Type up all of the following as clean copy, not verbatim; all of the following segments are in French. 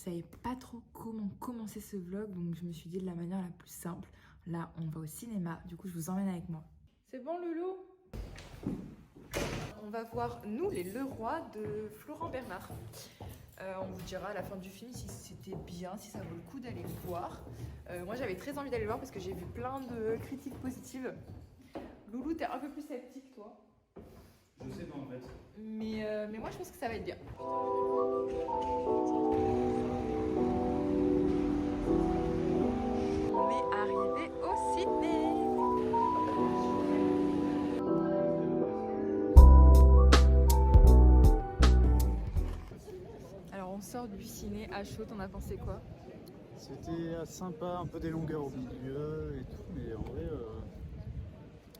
savais pas trop comment commencer ce vlog, donc je me suis dit de la manière la plus simple. Là, on va au cinéma, du coup je vous emmène avec moi. C'est bon Loulou? On va voir Nous les Leroy de Florent Bernard. On vous dira à la fin du film si c'était bien, si ça vaut le coup d'aller le voir. Moi j'avais très envie d'aller le voir parce que j'ai vu plein de critiques positives. Loulou, t'es un peu plus sceptique toi? Je sais pas en fait. Mais moi je pense que ça va être bien. On est arrivé au ciné. Alors on sort du ciné à chaud, t'en as pensé quoi? C'était sympa, un peu des longueurs au milieu et tout, mais en vrai,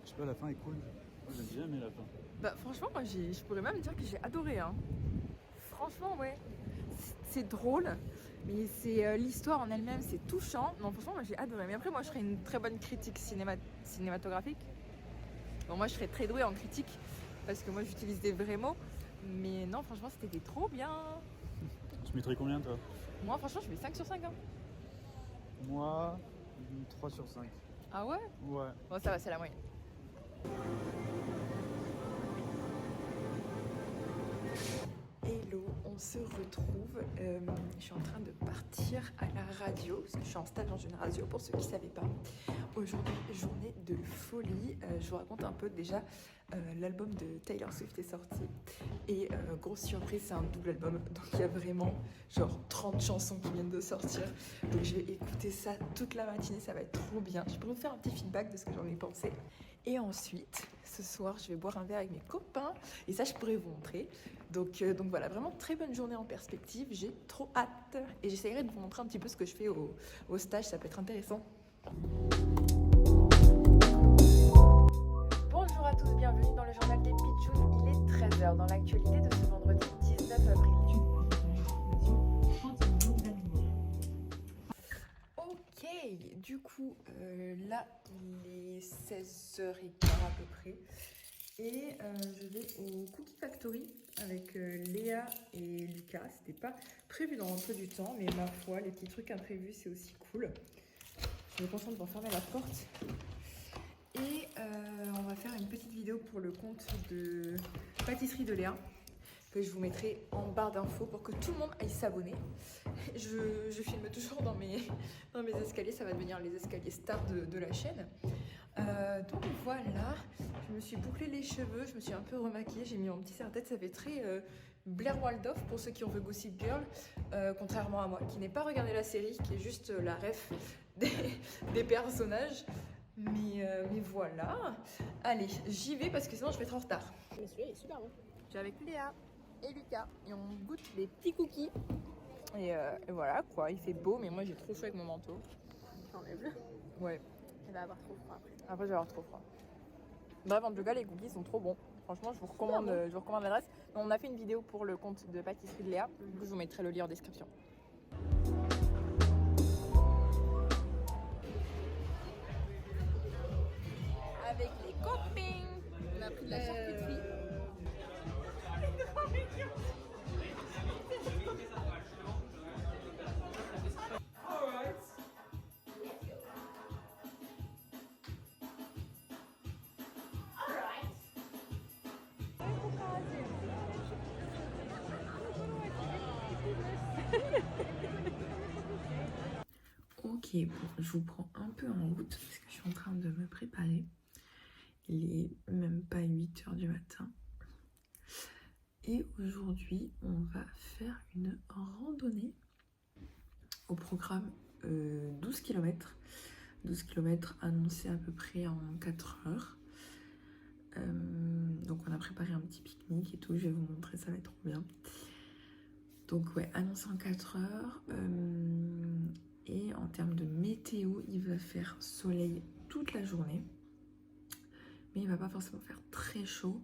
je sais pas, la fin est cool. Moi j'aime bien aimer la fin. Bah franchement moi je pourrais même dire que j'ai adoré hein. Franchement ouais. C'est drôle, mais c'est l'histoire en elle-même, c'est touchant. Non franchement moi j'ai adoré. Mais après moi je serais une très bonne critique cinématographique. Bon moi je serais très douée en critique parce que moi j'utilise des vrais mots. Mais non franchement c'était trop bien. Tu mettrais combien toi? Moi franchement je mets 5 sur 5 hein. Moi, 3 sur 5. Ah ouais? Ouais. Bon ça va, c'est la moyenne. Hello, on se retrouve. Je suis en train de partir à la radio, parce que je suis en stage dans une radio pour ceux qui ne savaient pas. Aujourd'hui, journée de folie. Je vous raconte un peu déjà. L'album de Taylor Swift est sorti. Et grosse surprise, c'est un double album. Donc il y a vraiment genre 30 chansons qui viennent de sortir. Donc je vais écouter ça toute la matinée, ça va être trop bien. Je peux vous faire un petit feedback de ce que j'en ai pensé. Et ensuite, ce soir, je vais boire un verre avec mes copains. Et ça, je pourrais vous montrer. Donc voilà, vraiment très bonne journée en perspective. J'ai trop hâte. Et j'essaierai de vous montrer un petit peu ce que je fais au stage. Ça peut être intéressant. Bonjour à tous, bienvenue dans le journal des Pitchouns. Il est 13h dans l'actualité de ce vendredi 19 avril. Ok, du coup, là, il est 16h15 à peu près. Et je vais au Cookie Factory avec Léa et Lucas. C'était pas prévu dans l'emploi du temps, mais ma foi, les petits trucs imprévus, c'est aussi cool. Je me concentre pour fermer la porte. Et on va faire une petite vidéo pour le compte de Pâtisserie de Léa, que je vous mettrai en barre d'infos pour que tout le monde aille s'abonner. Je filme toujours dans mes escaliers, ça va devenir les escaliers stars de la chaîne. Donc voilà, je me suis bouclé les cheveux, je me suis un peu remaquillée, j'ai mis mon petit serre-tête, ça fait très Blair Waldorf pour ceux qui ont vu Gossip Girl, contrairement à moi, qui n'ai pas regardé la série, qui est juste la ref des personnages. Mais voilà, allez, j'y vais parce que sinon je vais être en retard. Mais celui-là il est super bon. Je suis avec Léa et Lucas et on goûte les petits cookies. Et voilà quoi, il fait beau, mais moi j'ai trop chaud avec mon manteau. J'enlève-le. Ouais. Il va avoir trop froid après. Après, je vais avoir trop froid. Bref, en tout cas, les cookies sont trop bons. Franchement, je vous recommande l'adresse. On a fait une vidéo pour le compte de Pâtisserie de Léa. Du coup, je vous mettrai le lien en description. Avec les copines. On a pris de la charcuterie. Ok, bon, je vous prends un peu en route parce que je suis en train de me préparer. Il est même pas 8h du matin. Et aujourd'hui, on va faire une randonnée au programme 12 km. 12 km annoncés à peu près en 4 heures. Donc on a préparé un petit pique-nique et tout, je vais vous montrer, ça va être trop bien. Donc ouais, annoncé en 4 heures. Et en termes de météo, il va faire soleil toute la journée. Mais il va pas forcément faire très chaud.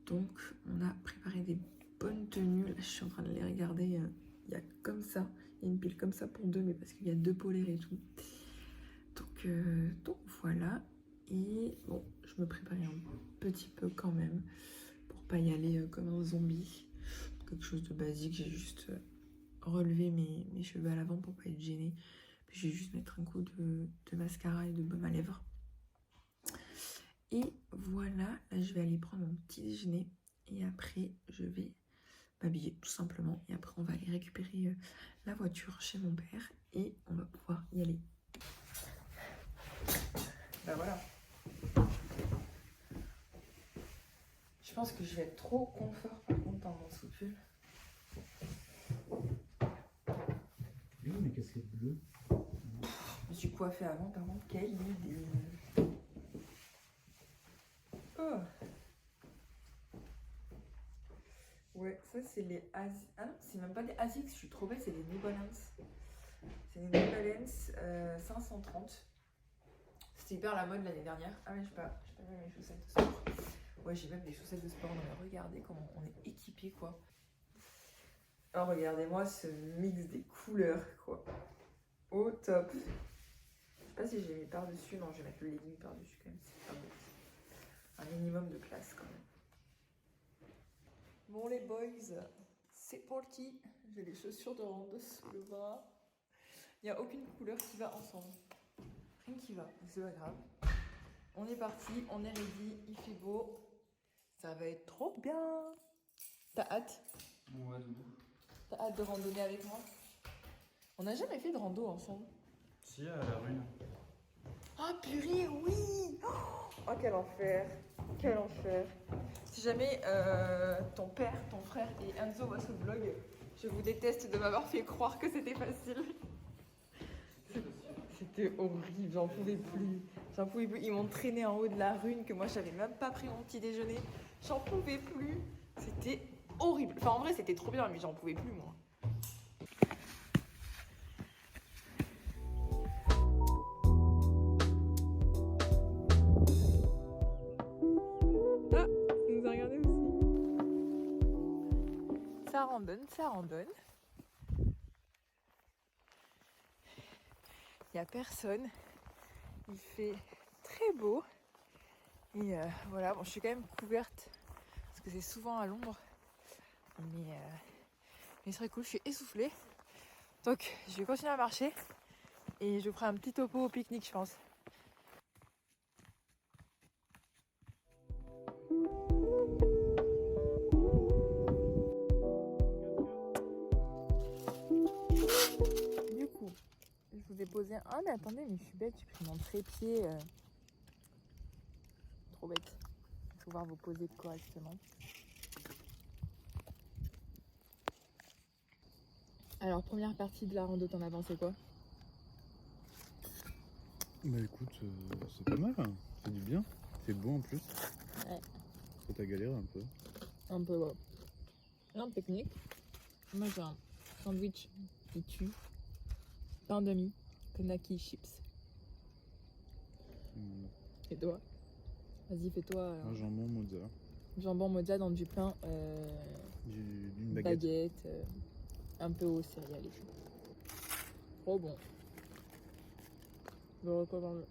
Donc on a préparé des bonnes tenues. Là je suis en train de les regarder. Il y a comme ça, il y a une pile comme ça pour deux, mais parce qu'il y a deux polaires et tout. Donc voilà. Et bon, je me préparais un petit peu quand même pour pas y aller comme un zombie. Quelque chose de basique, j'ai juste relever mes cheveux à l'avant pour pas être gênée. Puis je vais juste mettre un coup de mascara et de baume à lèvres. Et voilà, là je vais aller prendre mon petit déjeuner et après je vais m'habiller tout simplement. Et après on va aller récupérer la voiture chez mon père et on va pouvoir y aller. Bah voilà. Je pense que je vais être trop confort par contre dans mon sous-pull. Oui, mais casquette bleue. Je me suis coiffée avant, par contre, quelle idée. Oh. Ouais, ça c'est les Asics. Ah non, c'est même pas des Asics, je suis trop bête, c'est des New Balance. C'est des New Balance 530. C'était hyper la mode l'année dernière. Ah mais je sais pas même mes chaussettes de sport. Ouais, j'ai même des chaussettes de sport. Non mais regardez comment on est équipé quoi. Oh regardez-moi ce mix des couleurs quoi. Au top. Je sais pas si j'ai mis par-dessus. Non, je vais mettre le legging par-dessus quand même. C'est pas bon. Un minimum de classe quand même. Bon les boys, c'est parti. J'ai les chaussures de rando sous le bras. Il n'y a aucune couleur qui va ensemble. Rien qui va, c'est pas grave. On est parti, on est ready, il fait beau. Ça va être trop bien. T'as hâte? Ouais, de ouf. T'as hâte de randonner avec moi? On n'a jamais fait de rando ensemble. Si, à la rue. Ah purée, oui! Oh quel enfer! Quel enfer! Si jamais ton père, ton frère et Enzo voient ce vlog, je vous déteste de m'avoir fait croire que c'était facile. C'était horrible, j'en pouvais plus. J'en pouvais plus. Ils m'ont traîné en haut de la rune que moi j'avais même pas pris mon petit déjeuner. J'en pouvais plus. C'était horrible. Enfin en vrai c'était trop bien mais j'en pouvais plus moi. Ah, il nous a regardé aussi. Ça randonne, ça randonne. Il n'y a personne. Il fait très beau. Et voilà, bon, je suis quand même couverte parce que c'est souvent à l'ombre. Mais c'est très cool, je suis essoufflée. Donc je vais continuer à marcher et je ferai un petit topo au pique-nique, je pense. Du coup, je vous ai posé un... Ah mais attendez, mais je suis bête, j'ai pris mon trépied. Trop bête. Il faut pouvoir vous poser correctement. Alors, première partie de la rando, t'en as pensé quoi? Bah écoute, c'est pas mal, hein. C'est du bien. C'est beau en plus. Ouais. Ça t'a galéré un peu. Un peu, ouais. Un pique-nique. Moi, j'ai un sandwich qui tue. Pain de mie, Kanaki chips. Et toi? Vas-y, fais-toi. Un jambon mozza. Jambon mozza dans du pain. D'une baguette. Baguette. Un peu au céréales et tout. Trop bon. Je recommande.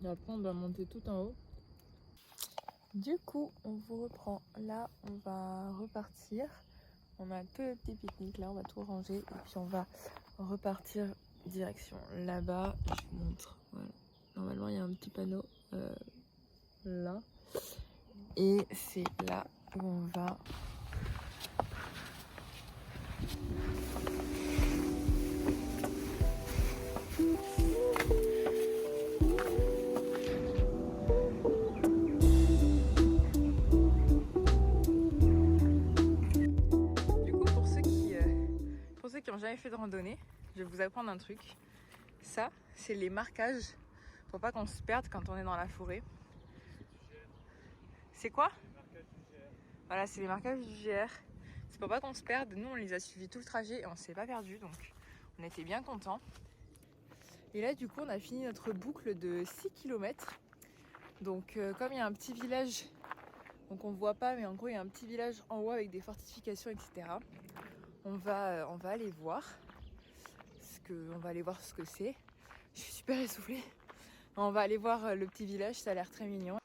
Et après, on doit monter tout en haut. Du coup, on vous reprend. Là, on va repartir. On a un peu le petit pique-nique. Là, on va tout ranger. Et puis, on va repartir direction là-bas. Je vous montre. Voilà. Normalement, il y a un petit panneau là. Et c'est là où on va... qui n'ont jamais fait de randonnée, je vais vous apprendre un truc. Ça, c'est les marquages pour pas qu'on se perde quand on est dans la forêt. C'est quoi? Voilà, c'est les marquages du GR. C'est pour pas qu'on se perde. Nous, on les a suivis tout le trajet et on s'est pas perdu, donc on était bien contents. Et là, du coup, on a fini notre boucle de 6 km. Donc, comme il y a un petit village, donc on voit pas, mais en gros, il y a un petit village en haut avec des fortifications, etc. On va aller voir ce que c'est. Je suis super essoufflée. On va aller voir le petit village, ça a l'air très mignon.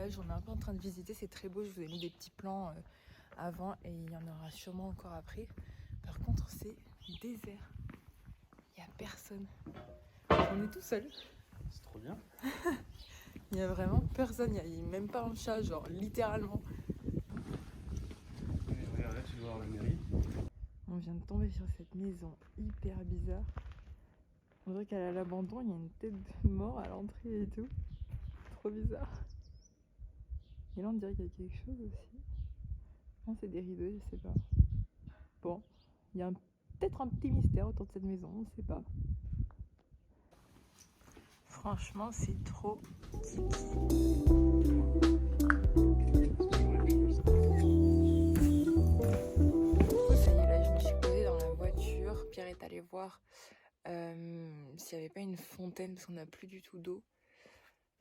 village, on est un peu en train de visiter, c'est très beau, je vous ai mis des petits plans avant et il y en aura sûrement encore après. Par contre c'est désert, il n'y a personne, on est tout seul. C'est trop bien. Il n'y a vraiment personne, il n'y a même pas un chat, genre littéralement. Regarde là, tu vas voir la mairie. On vient de tomber sur cette maison hyper bizarre. On dirait qu'elle est à l'abandon, il y a une tête de mort à l'entrée et tout. Trop bizarre. Et là on dirait qu'il y a quelque chose aussi. Non, c'est des rideaux, je sais pas. Bon, il y a peut-être un petit mystère autour de cette maison, on sait pas. Franchement, c'est trop kiki. Ça y est, là, je me suis posée dans la voiture. Pierre est allé voir s'il n'y avait pas une fontaine, parce qu'on n'a plus du tout d'eau.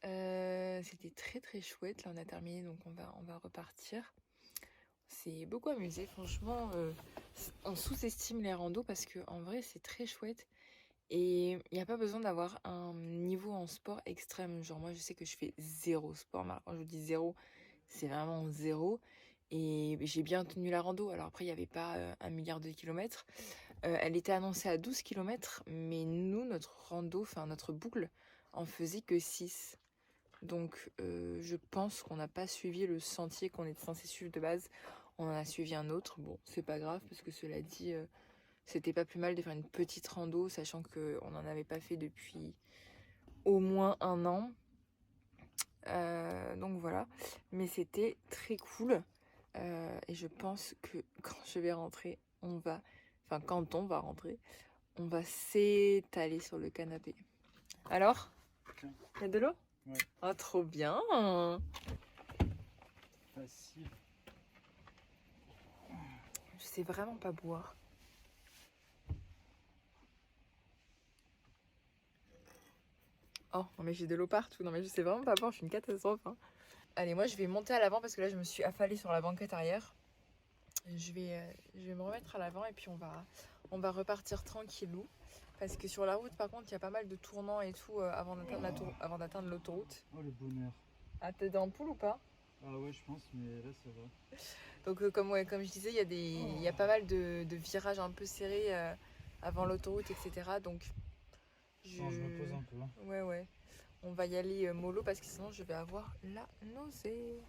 C'était très très chouette. Là, on a terminé, donc on va repartir. C'est beaucoup amusé, franchement. On sous-estime les randos parce qu'en vrai, c'est très chouette. Et il n'y a pas besoin d'avoir un niveau en sport extrême. Genre moi je sais que je fais zéro sport. Mais quand je vous dis zéro, c'est vraiment zéro. Et j'ai bien tenu la rando. Alors après il n'y avait pas 1 milliard de kilomètres. Elle était annoncée à 12 kilomètres. Mais nous, notre rando, enfin notre boucle, en faisait que 6. Donc je pense qu'on n'a pas suivi le sentier qu'on était censé suivre de base. On en a suivi un autre. Bon, c'est pas grave parce que cela dit... c'était pas plus mal de faire une petite rando, sachant qu'on n'en avait pas fait depuis au moins 1 an. Donc voilà. Mais c'était très cool. Et je pense que quand je vais rentrer, quand on va rentrer, on va s'étaler sur le canapé. Alors ? Il y a de l'eau ? Ouais. Ah, trop bien ! Facile. Je sais vraiment pas boire. Oh, non mais j'ai de l'eau partout. Non mais je sais vraiment pas boire, je suis une catastrophe. Hein. Allez, moi je vais monter à l'avant parce que là je me suis affalée sur la banquette arrière. Je vais me remettre à l'avant et puis on va repartir tranquillou. Parce que sur la route, par contre, il y a pas mal de tournants et tout avant d'atteindre l'autoroute. Oh le bonheur. Ah, t'es dans le pool ou pas ? Ah ouais, je pense, mais là ça va. Donc comme je disais, il y a pas mal de virages un peu serrés avant l'autoroute, etc. Donc Je me pose un peu. Ouais. On va y aller mollo parce que sinon je vais avoir la nausée.